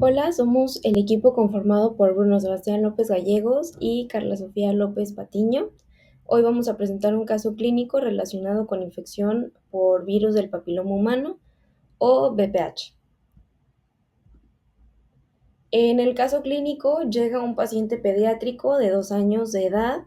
Hola, somos el equipo conformado por Bruno Sebastián López Gallegos y Carla Sofía López Patiño. Hoy vamos a presentar un caso clínico relacionado con infección por virus del papiloma humano o VPH. En el caso clínico llega un paciente pediátrico de 2 años de edad,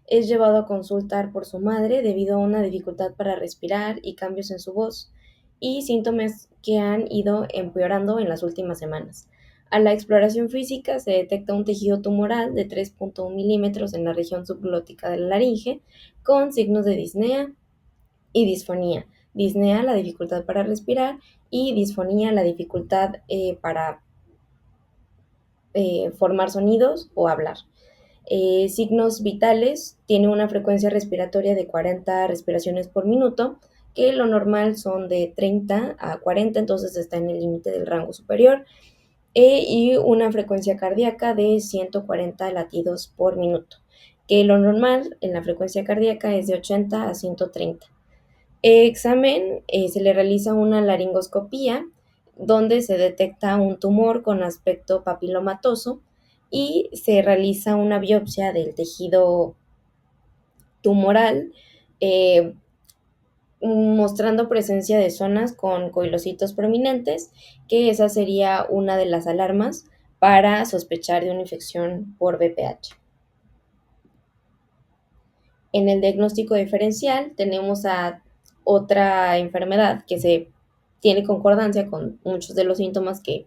es llevado a consultar por su madre debido a una dificultad para respirar y cambios en su voz y síntomas que han ido empeorando en las últimas semanas. A la exploración física se detecta un tejido tumoral de 3.1 milímetros en la región subglótica de la laringe con signos de disnea y disfonía. Disnea, la dificultad para respirar, y disfonía, la dificultad para formar sonidos o hablar. Signos vitales: tiene una frecuencia respiratoria de 40 respiraciones por minuto, que lo normal son de 30 a 40, entonces está en el límite del rango superior, y una frecuencia cardíaca de 140 latidos por minuto, que lo normal en la frecuencia cardíaca es de 80 a 130. Examen: se le realiza una laringoscopía donde se detecta un tumor con aspecto papilomatoso y se realiza una biopsia del tejido tumoral, eh, mostrando presencia de zonas con coilocitos prominentes, que esa sería una de las alarmas para sospechar de una infección por VPH. En el diagnóstico diferencial tenemos a otra enfermedad que se tiene concordancia con muchos de los síntomas que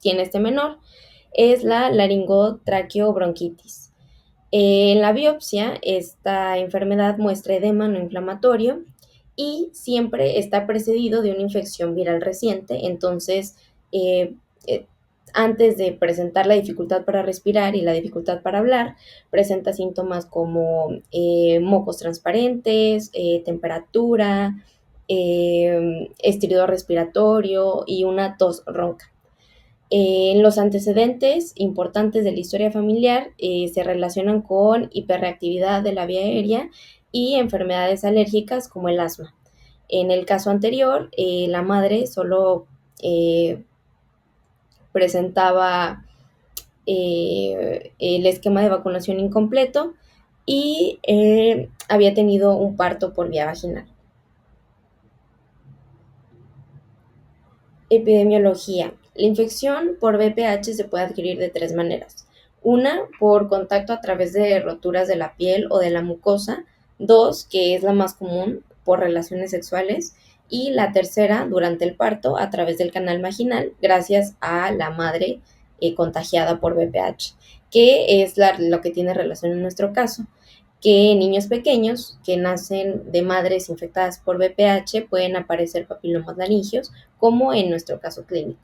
tiene este menor, es la laringotraqueobronquitis. En la biopsia, esta enfermedad muestra edema no inflamatorio y siempre está precedido de una infección viral reciente. Entonces, eh, eh, antes de presentar la dificultad para respirar y la dificultad para hablar, presenta síntomas como mocos transparentes, temperatura, estridor respiratorio y una tos ronca. En los antecedentes importantes de la historia familiar se relacionan con hiperreactividad de la vía aérea y enfermedades alérgicas como el asma. En el caso anterior, la madre solo presentaba el esquema de vacunación incompleto y había tenido un parto por vía vaginal. Epidemiología. La infección por VPH se puede adquirir de 3 maneras. Una, por contacto a través de roturas de la piel o de la mucosa. Dos, que es la más común, por relaciones sexuales. Y la tercera, durante el parto, a través del canal vaginal, gracias a la madre contagiada por VPH, que es lo que tiene relación en nuestro caso, que niños pequeños que nacen de madres infectadas por VPH pueden aparecer papilomas laringios, como en nuestro caso clínico.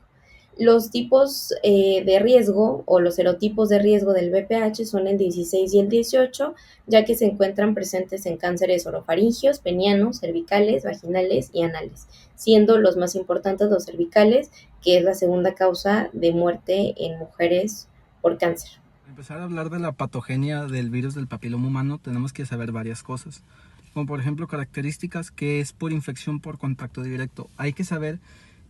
Los tipos de riesgo o los serotipos de riesgo del VPH son el 16 y el 18, ya que se encuentran presentes en cánceres orofaringios, penianos, cervicales, vaginales y anales, siendo los más importantes los cervicales, que es la segunda causa de muerte en mujeres por cáncer. Para empezar a hablar de la patogenia del virus del papiloma humano, tenemos que saber varias cosas, como por ejemplo características, que es por infección por contacto directo. Hay que saber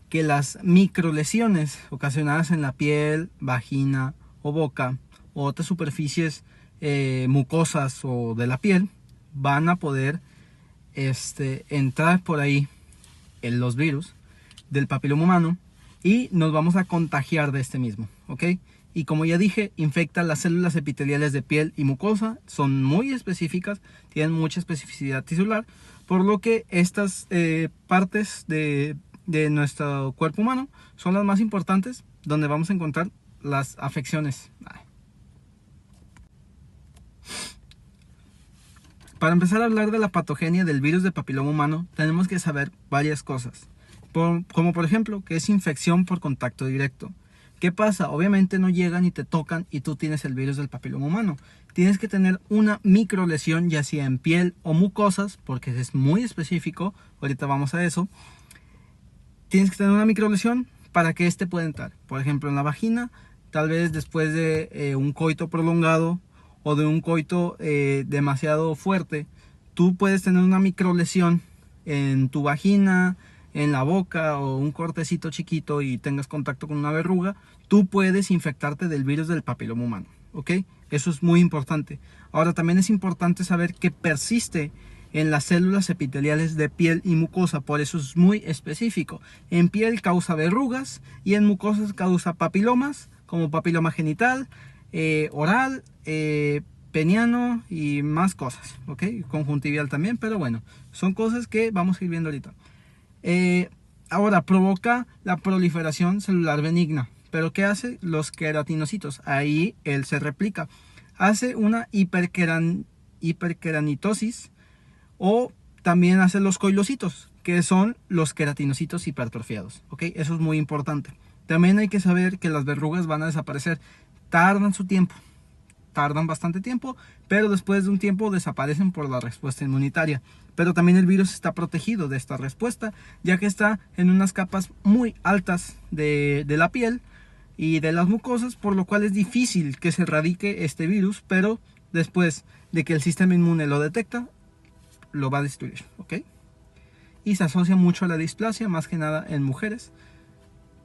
que las microlesiones ocasionadas en la piel, vagina o boca o otras superficies mucosas o de la piel van a poder entrar por ahí en los virus del papiloma humano y nos vamos a contagiar de este mismo, ¿ok? Y como ya dije, infecta las células epiteliales de piel y mucosa, son muy específicas, tienen mucha especificidad tisular, por lo que estas partes de nuestro cuerpo humano son las más importantes, donde vamos a encontrar las afecciones. Para empezar a hablar de la patogenia del virus del papiloma humano, tenemos que saber varias cosas, como por ejemplo que es infección por contacto directo. ¿Qué pasa? Obviamente no llegan y te tocan y tú tienes el virus del papiloma humano. Tienes que tener una microlesión, ya sea en piel o mucosas, porque es muy específico, ahorita vamos a eso. Tienes que tener una microlesión para que este pueda entrar. Por ejemplo, en la vagina, tal vez después de un coito prolongado o de un coito demasiado fuerte, tú puedes tener una microlesión en tu vagina, en la boca o un cortecito chiquito y tengas contacto con una verruga, tú puedes infectarte del virus del papiloma humano, ¿ok? Eso es muy importante. Ahora también es importante saber que persiste en las células epiteliales de piel y mucosa, por eso es muy específico. En piel causa verrugas y en mucosas causa papilomas, como papiloma genital, oral, peniano y más cosas, ¿ok? Conjuntivial también, pero bueno, son cosas que vamos a ir viendo ahorita. Ahora, provoca la proliferación celular benigna. ¿Pero qué hace? Los queratinocitos. Ahí él se replica. Hace una hiperkeranitosis o también hace los coilocitos, que son los queratinocitos hipertrofiados. ¿Ok? Eso es muy importante. También hay que saber que las verrugas van a desaparecer. Tardan su tiempo. Tardan bastante tiempo, pero después de un tiempo desaparecen por la respuesta inmunitaria. Pero también el virus está protegido de esta respuesta, ya que está en unas capas muy altas de la piel y de las mucosas, por lo cual es difícil que se erradique este virus, pero después de que el sistema inmune lo detecta, lo va a destruir, ¿ok? Y se asocia mucho a la displasia, más que nada en mujeres.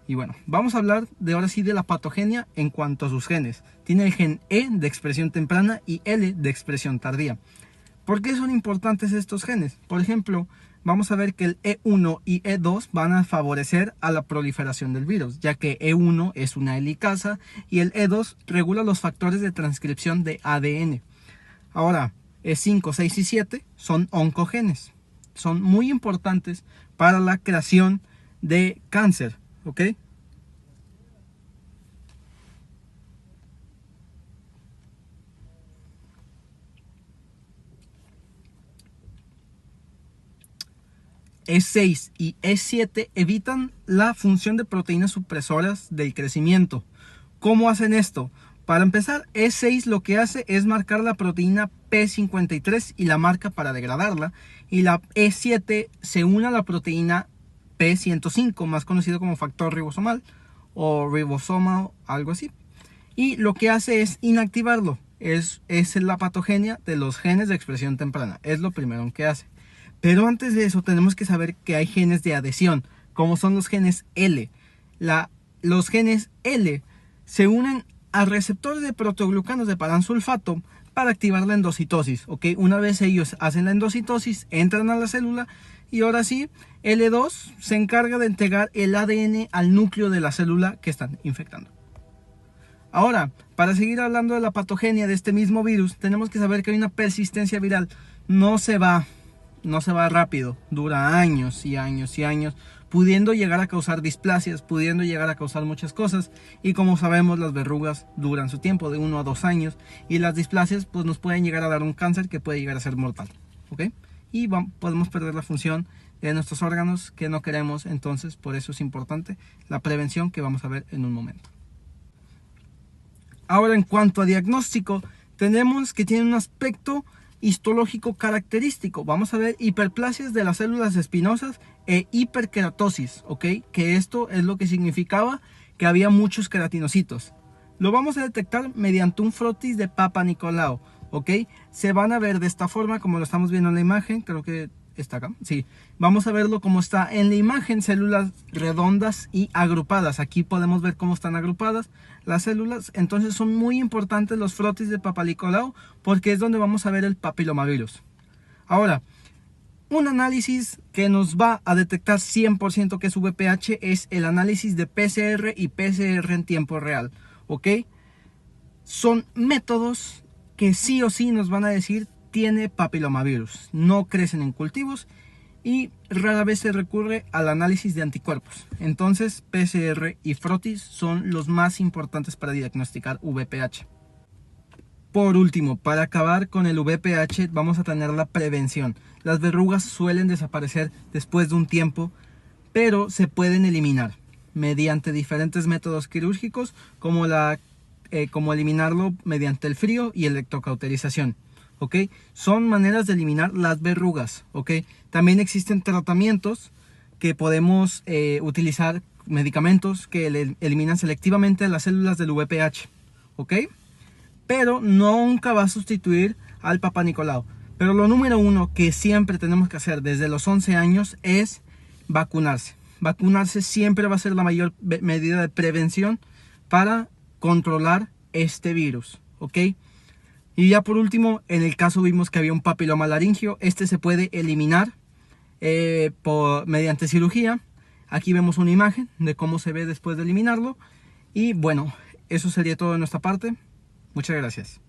Y bueno, vamos a hablar de ahora sí de la patogenia en cuanto a sus genes. Tiene el gen E de expresión temprana y L de expresión tardía. ¿Por qué son importantes estos genes? Por ejemplo, vamos a ver que el E1 y E2 van a favorecer a la proliferación del virus, ya que E1 es una helicasa y el E2 regula los factores de transcripción de ADN. Ahora, E5, 6 y 7 son oncogenes. Son muy importantes para la creación de cáncer, ¿ok? E6 y E7 evitan la función de proteínas supresoras del crecimiento. ¿Cómo hacen esto? Para empezar, E6 lo que hace es marcar la proteína P53 y la marca para degradarla. Y la E7 se une a la proteína P105, más conocido como factor ribosomal o ribosomal, algo así. Y lo que hace es inactivarlo. Es la patogenia de los genes de expresión temprana. Es lo primero que hace. Pero antes de eso tenemos que saber que hay genes de adhesión, como son los genes L. Los genes L se unen a receptores de proteoglucanos de paransulfato para activar la endocitosis, ¿ok? Una vez ellos hacen la endocitosis, entran a la célula y ahora sí, L2 se encarga de entregar el ADN al núcleo de la célula que están infectando. Ahora, para seguir hablando de la patogenia de este mismo virus, tenemos que saber que hay una persistencia viral. No se va rápido, dura años y años y años, pudiendo llegar a causar displasias, pudiendo llegar a causar muchas cosas. Y como sabemos, las verrugas duran su tiempo de 1 a 2 años y las displasias pues nos pueden llegar a dar un cáncer que puede llegar a ser mortal, ¿ok? Y podemos perder la función de nuestros órganos que no queremos. Entonces por eso es importante la prevención que vamos a ver en un momento. Ahora, en cuanto a diagnóstico, tenemos que tiene un aspecto histológico característico. Vamos a ver hiperplasias de las células espinosas e hiperkeratosis, ¿ok? Que esto es lo que significaba que había muchos queratinocitos. Lo vamos a detectar mediante un frotis de Papa Nicolau, ¿ok? Se van a ver de esta forma como lo estamos viendo en la imagen, creo que está acá, sí. Vamos a verlo como está en la imagen, células redondas y agrupadas. Aquí podemos ver cómo están agrupadas las células. Entonces son muy importantes los frotis de Papa Nicolau porque es donde vamos a ver el papilomavirus. Ahora, un análisis que nos va a detectar 100% que es VPH es el análisis de PCR y PCR en tiempo real, ¿ok? Son métodos que sí o sí nos van a decir tiene papilomavirus. No crecen en cultivos y rara vez se recurre al análisis de anticuerpos. Entonces PCR y frotis son los más importantes para diagnosticar VPH. Por último, para acabar con el VPH vamos a tener la prevención. Las verrugas suelen desaparecer después de un tiempo, pero se pueden eliminar mediante diferentes métodos quirúrgicos como eliminarlo mediante el frío y electrocauterización. ¿Ok? Son maneras de eliminar las verrugas, ¿ok? También existen tratamientos que podemos utilizar, medicamentos que eliminan selectivamente las células del VPH, ¿ok? Pero nunca va a sustituir al Papa Nicolau. Pero lo número uno que siempre tenemos que hacer desde los 11 años es vacunarse. Vacunarse siempre va a ser la mayor medida de prevención para controlar este virus, ¿ok? Y ya por último, en el caso vimos que había un papiloma laringio. Este se puede eliminar mediante cirugía. Aquí vemos una imagen de cómo se ve después de eliminarlo. Y bueno, eso sería todo de nuestra parte. Muchas gracias.